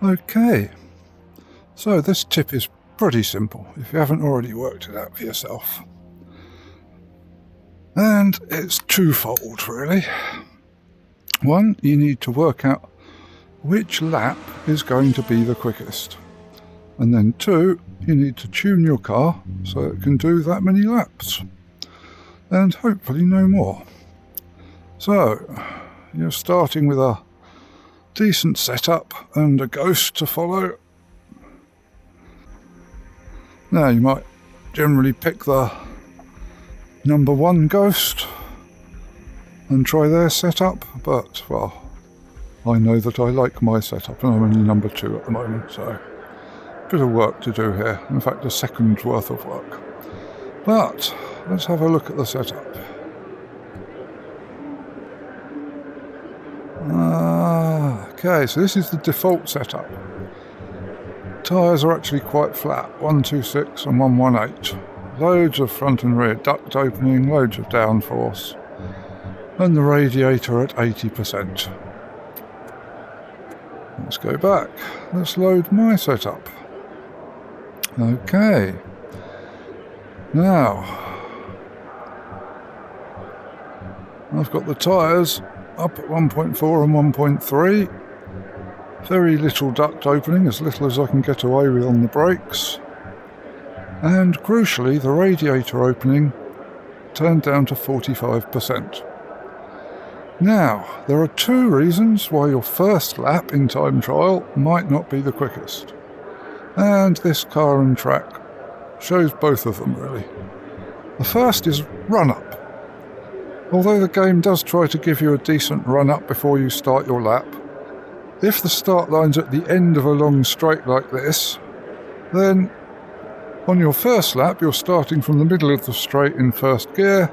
Okay, so this tip is pretty simple if you haven't already worked it out for yourself. And it's twofold, really. One, you need to work out which lap is going to be the quickest. And then two, you need to tune your car so it can do that many laps. And hopefully no more. So, you're starting with a decent setup and a ghost to follow. Now you might generally pick the number 1 ghost and try their setup, but well, I know that I like my setup and I'm only number 2 at the moment, so a bit of work to do here. In fact, a second's worth of work. But let's have a look at the setup. Okay, so this is the default setup. Tyres are actually quite flat, 126 and 118. Loads of front and rear duct opening, loads of downforce, and the radiator at 80%. Let's go back. Let's load my setup. Okay. Now, I've got the tyres up at 1.4 and 1.3. Very little duct opening, as little as I can get away with on the brakes. And crucially, the radiator opening turned down to 45%. Now, there are 2 reasons why your first lap in time trial might not be the quickest. And this car and track shows both of them, really. The first is run-up. Although the game does try to give you a decent run-up before you start your lap, if the start line's at the end of a long straight like this, then on your first lap you're starting from the middle of the straight in first gear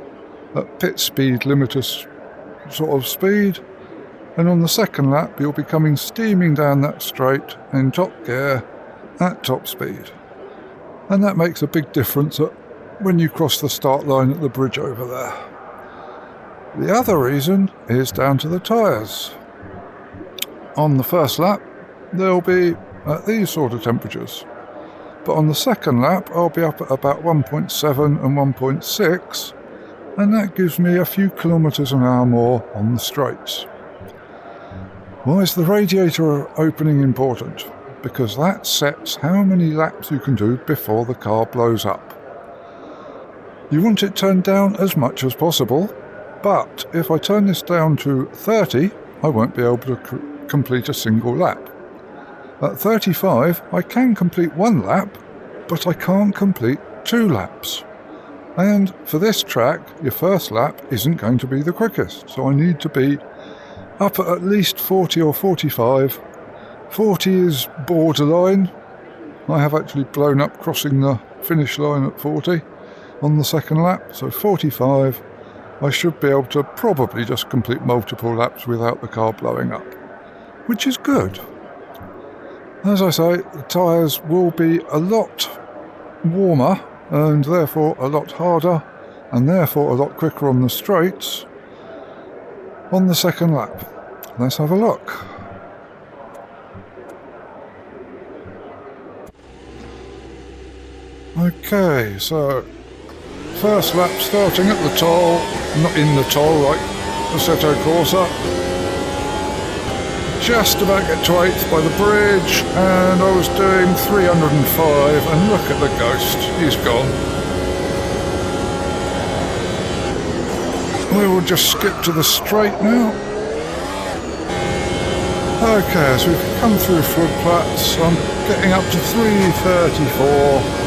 at pit speed limiter sort of speed, and on the second lap you'll be coming steaming down that straight in top gear at top speed. And that makes a big difference when you cross the start line at the bridge over there. The other reason is down to the tyres. On the first lap, they'll be at these sort of temperatures. But on the second lap, I'll be up at about 1.7 and 1.6, and that gives me a few kilometres an hour more on the straights. Why is the radiator opening important? Because that sets how many laps you can do before the car blows up. You want it turned down as much as possible, but if I turn this down to 30, I won't be able to complete a single lap. At 35, I can complete 1 lap, but I can't complete 2 laps. And for this track, your first lap isn't going to be the quickest, so I need to be up at least 40 or 45. 40 is borderline. I have actually blown up crossing the finish line at 40 on the second lap, so 45. I should be able to probably just complete multiple laps without the car blowing up, which is good. As I say, the tyres will be a lot warmer and therefore a lot harder and therefore a lot quicker on the straights on the second lap. Let's have a look. Okay, so first lap starting at the toll, not in the toll like Assetto Corsa. Just about get to 8th by the bridge, and I was doing 305, and look at the ghost, he's gone. We will just skip to the straight now. Okay, so we've come through floodplats. I'm getting up to 334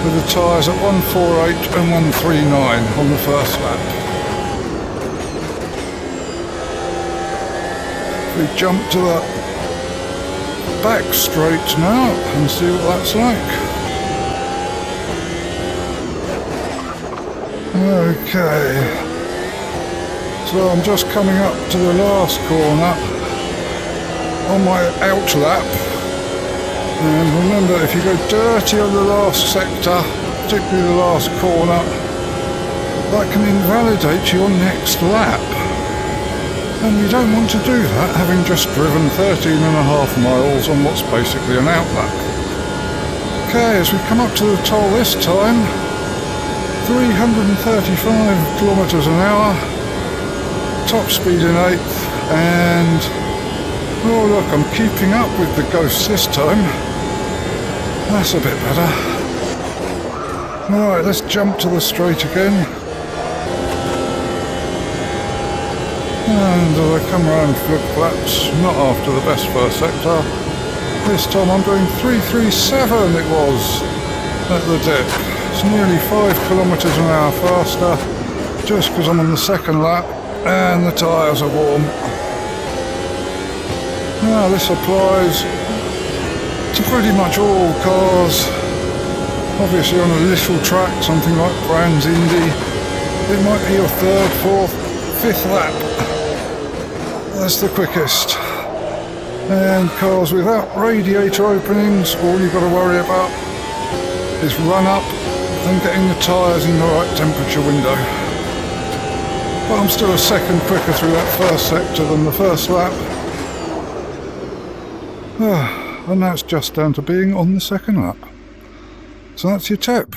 with the tyres at 148 and 139 on the first lap. We jump to the back straight now and see what that's like. Okay, so I'm just coming up to the last corner on my out lap, and remember, if you go dirty on the last sector, particularly the last corner, that can invalidate your next lap. And you don't want to do that having just driven 13.5 miles on what's basically an outback. Okay, as we come up to the toll this time, 335 kilometres an hour, top speed in 8th, and oh look, I'm keeping up with the ghosts this time. That's a bit better. Alright, let's jump to the straight again. And I come around flip-flaps, not after the best first sector. This time I'm doing 337 it was at the dip. It's nearly 5 kilometres an hour faster, just because I'm on the second lap and the tyres are warm. Now this applies to pretty much all cars. Obviously on a little track, something like Brands Indy, it might be your 3rd, 4th, 5th lap. That's the quickest. And cars without radiator openings, all you've got to worry about is run up and getting the tyres in the right temperature window. But I'm still a second quicker through that first sector than the first lap. And now it's just down to being on the second lap. So that's your tip.